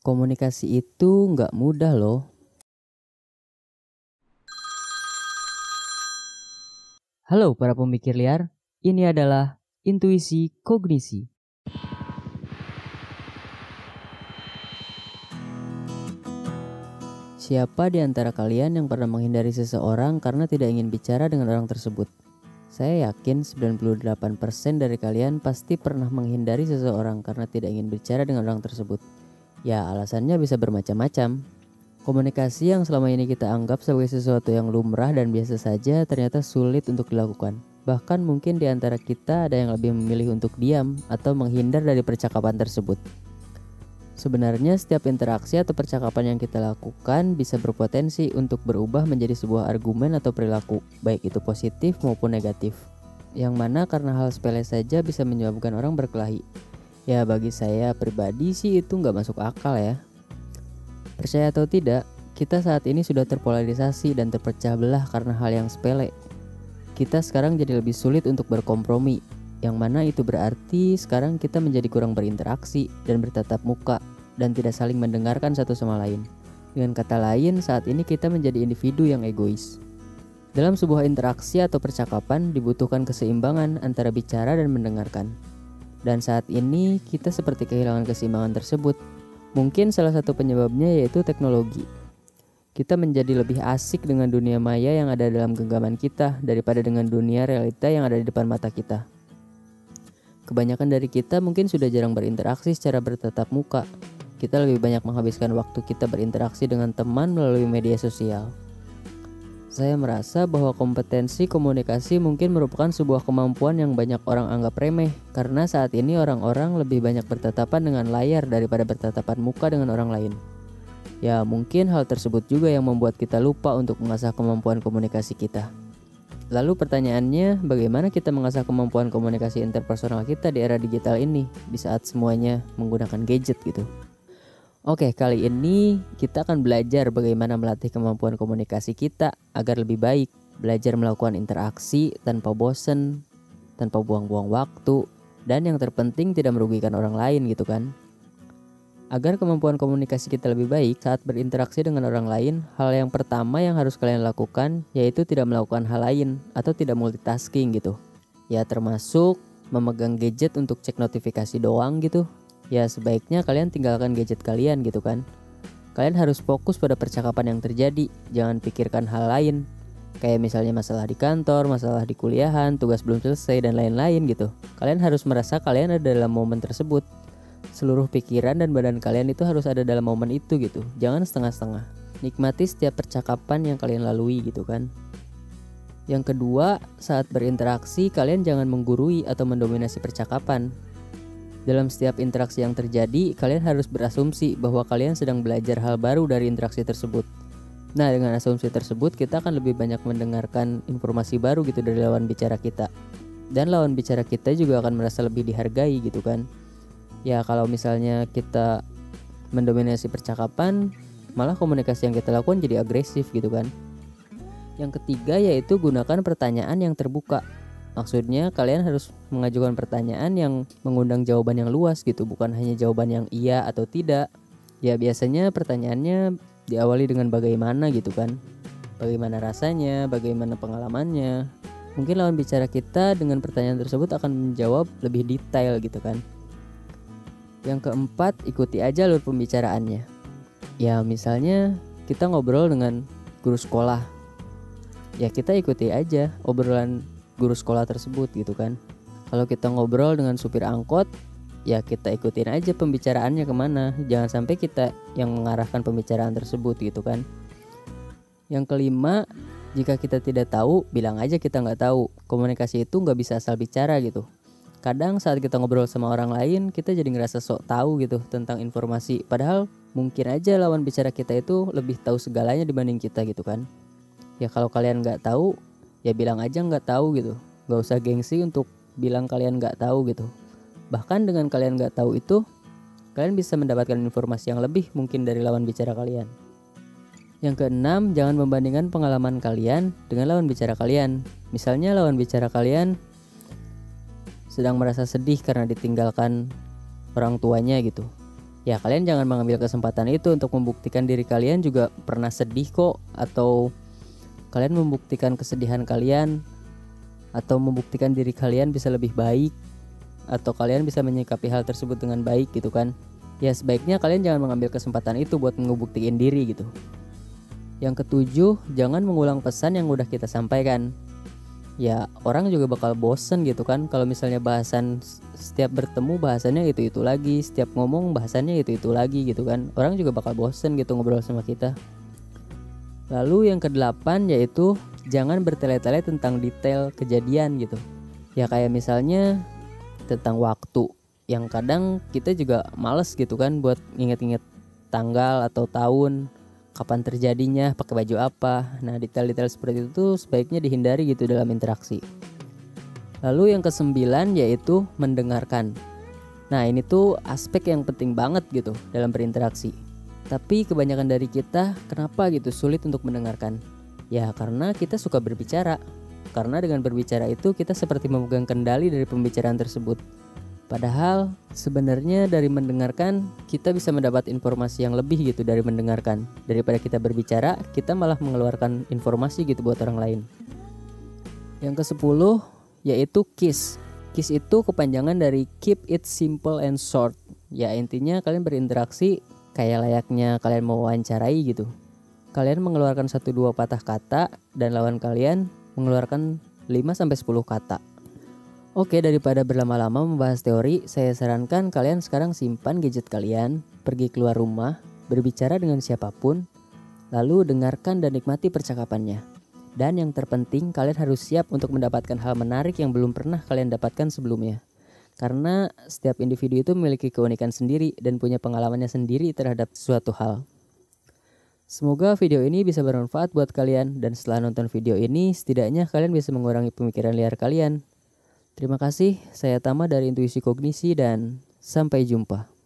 Komunikasi itu nggak mudah loh. Halo para pemikir liar, ini adalah Intuisi Kognisi. Siapa di antara kalian yang pernah menghindari seseorang karena tidak ingin bicara dengan orang tersebut? Saya yakin 98% dari kalian pasti pernah menghindari seseorang karena tidak ingin bicara dengan orang tersebut. Ya, alasannya bisa bermacam-macam. Komunikasi yang selama ini kita anggap sebagai sesuatu yang lumrah dan biasa saja ternyata sulit untuk dilakukan. Bahkan mungkin di antara kita ada yang lebih memilih untuk diam atau menghindar dari percakapan tersebut. Sebenarnya setiap interaksi atau percakapan yang kita lakukan bisa berpotensi untuk berubah menjadi sebuah argumen atau perilaku, baik itu positif maupun negatif. Yang mana karena hal sepele saja bisa menyebabkan orang berkelahi. Ya bagi saya pribadi sih itu nggak masuk akal ya. Percaya atau tidak, kita saat ini sudah terpolarisasi dan terpecah belah karena hal yang sepele. Kita sekarang jadi lebih sulit untuk berkompromi, yang mana itu berarti sekarang kita menjadi kurang berinteraksi dan bertatap muka, dan tidak saling mendengarkan satu sama lain. Dengan kata lain, saat ini kita menjadi individu yang egois. Dalam sebuah interaksi atau percakapan dibutuhkan keseimbangan antara bicara dan mendengarkan. Dan saat ini kita seperti kehilangan keseimbangan tersebut. Mungkin salah satu penyebabnya yaitu teknologi. Kita menjadi lebih asik dengan dunia maya yang ada dalam genggaman kita daripada dengan dunia realita yang ada di depan mata kita. Kebanyakan dari kita mungkin sudah jarang berinteraksi secara bertatap muka. Kita lebih banyak menghabiskan waktu kita berinteraksi dengan teman melalui media sosial. Saya merasa bahwa kompetensi komunikasi mungkin merupakan sebuah kemampuan yang banyak orang anggap remeh, karena saat ini orang-orang lebih banyak bertatapan dengan layar daripada bertatapan muka dengan orang lain. Ya, mungkin hal tersebut juga yang membuat kita lupa untuk mengasah kemampuan komunikasi kita. Lalu pertanyaannya, bagaimana kita mengasah kemampuan komunikasi interpersonal kita di era digital ini, di saat semuanya menggunakan gadget gitu? Oke, kali ini kita akan belajar bagaimana melatih kemampuan komunikasi kita agar lebih baik. Belajar melakukan interaksi tanpa bosan, tanpa buang-buang waktu, dan yang terpenting tidak merugikan orang lain gitu kan. Agar kemampuan komunikasi kita lebih baik saat berinteraksi dengan orang lain, hal yang pertama yang harus kalian lakukan yaitu tidak melakukan hal lain atau tidak multitasking gitu. Ya termasuk memegang gadget untuk cek notifikasi doang gitu. Ya sebaiknya kalian tinggalkan gadget kalian gitu kan. Kalian harus fokus pada percakapan yang terjadi, jangan pikirkan hal lain. Kayak misalnya masalah di kantor, masalah di kuliahan, tugas belum selesai dan lain-lain gitu. Kalian harus merasa kalian ada dalam momen tersebut. Seluruh pikiran dan badan kalian itu harus ada dalam momen itu gitu. Jangan setengah-setengah. Nikmati setiap percakapan yang kalian lalui gitu kan. Yang kedua, saat berinteraksi kalian jangan menggurui atau mendominasi percakapan. Dalam setiap interaksi yang terjadi, kalian harus berasumsi bahwa kalian sedang belajar hal baru dari interaksi tersebut. Nah, dengan asumsi tersebut, kita akan lebih banyak mendengarkan informasi baru gitu dari lawan bicara kita. Dan lawan bicara kita juga akan merasa lebih dihargai gitu kan. Ya, kalau misalnya kita mendominasi percakapan, malah komunikasi yang kita lakukan jadi agresif gitu kan. Yang ketiga yaitu gunakan pertanyaan yang terbuka. Maksudnya kalian harus mengajukan pertanyaan yang mengundang jawaban yang luas gitu, bukan hanya jawaban yang iya atau tidak. Ya biasanya pertanyaannya diawali dengan bagaimana gitu kan. Bagaimana rasanya, bagaimana pengalamannya. Mungkin lawan bicara kita dengan pertanyaan tersebut akan menjawab lebih detail gitu kan. Yang keempat, ikuti aja alur pembicaraannya. Ya misalnya kita ngobrol dengan guru sekolah. Ya kita ikuti aja obrolan guru sekolah tersebut gitu kan. Kalau kita ngobrol dengan supir angkot, ya kita ikutin aja pembicaraannya kemana. Jangan sampai kita yang mengarahkan pembicaraan tersebut gitu kan. Yang kelima, jika kita tidak tahu, bilang aja kita nggak tahu. Komunikasi itu nggak bisa asal bicara gitu. Kadang saat kita ngobrol sama orang lain, kita jadi ngerasa sok tahu gitu tentang informasi. Padahal mungkin aja lawan bicara kita itu lebih tahu segalanya dibanding kita gitu kan. Ya kalau kalian nggak tahu, ya bilang aja nggak tahu gitu. Nggak usah gengsi untuk bilang kalian nggak tahu gitu. Bahkan dengan kalian nggak tahu itu, kalian bisa mendapatkan informasi yang lebih mungkin dari lawan bicara kalian. Yang keenam, jangan membandingkan pengalaman kalian dengan lawan bicara kalian. Misalnya lawan bicara kalian sedang merasa sedih karena ditinggalkan orang tuanya gitu. Ya kalian jangan mengambil kesempatan itu untuk membuktikan diri kalian juga pernah sedih kok, atau kalian membuktikan kesedihan kalian, atau membuktikan diri kalian bisa lebih baik, atau kalian bisa menyikapi hal tersebut dengan baik gitu kan. Ya sebaiknya kalian jangan mengambil kesempatan itu buat ngebuktiin diri gitu. Yang ketujuh, jangan mengulang pesan yang udah kita sampaikan. Ya orang juga bakal bosen gitu kan kalau misalnya bahasan setiap bertemu bahasannya itu lagi, setiap ngomong bahasannya itu lagi gitu kan. Orang juga bakal bosen gitu ngobrol sama kita. Lalu yang kedelapan yaitu jangan bertele-tele tentang detail kejadian gitu. Ya kayak misalnya tentang waktu, yang kadang kita juga males gitu kan buat inget-inget tanggal atau tahun, kapan terjadinya, pakai baju apa. Nah detail-detail seperti itu tuh sebaiknya dihindari gitu dalam interaksi. Lalu yang kesembilan yaitu mendengarkan. Nah ini tuh aspek yang penting banget gitu dalam berinteraksi. Tapi kebanyakan dari kita kenapa gitu sulit untuk mendengarkan? Ya karena kita suka berbicara. Karena dengan berbicara itu kita seperti memegang kendali dari pembicaraan tersebut. Padahal sebenarnya dari mendengarkan kita bisa mendapat informasi yang lebih gitu dari mendengarkan. Daripada kita berbicara, kita malah mengeluarkan informasi gitu buat orang lain. Yang ke-10 yaitu KISS. KISS itu kepanjangan dari Keep It Simple and Short. Ya intinya kalian berinteraksi kayak layaknya kalian mau wawancarai gitu. Kalian mengeluarkan 1-2 patah kata dan lawan kalian mengeluarkan 5-10 kata. Oke, daripada berlama-lama membahas teori, saya sarankan kalian sekarang simpan gadget kalian, pergi keluar rumah, berbicara dengan siapapun, lalu dengarkan dan nikmati percakapannya. Dan yang terpenting, kalian harus siap untuk mendapatkan hal menarik yang belum pernah kalian dapatkan sebelumnya. Karena setiap individu itu memiliki keunikan sendiri dan punya pengalamannya sendiri terhadap suatu hal. Semoga video ini bisa bermanfaat buat kalian, dan setelah nonton video ini, setidaknya kalian bisa mengurangi pemikiran liar kalian. Terima kasih, saya Tama dari Intuisi Kognisi dan sampai jumpa.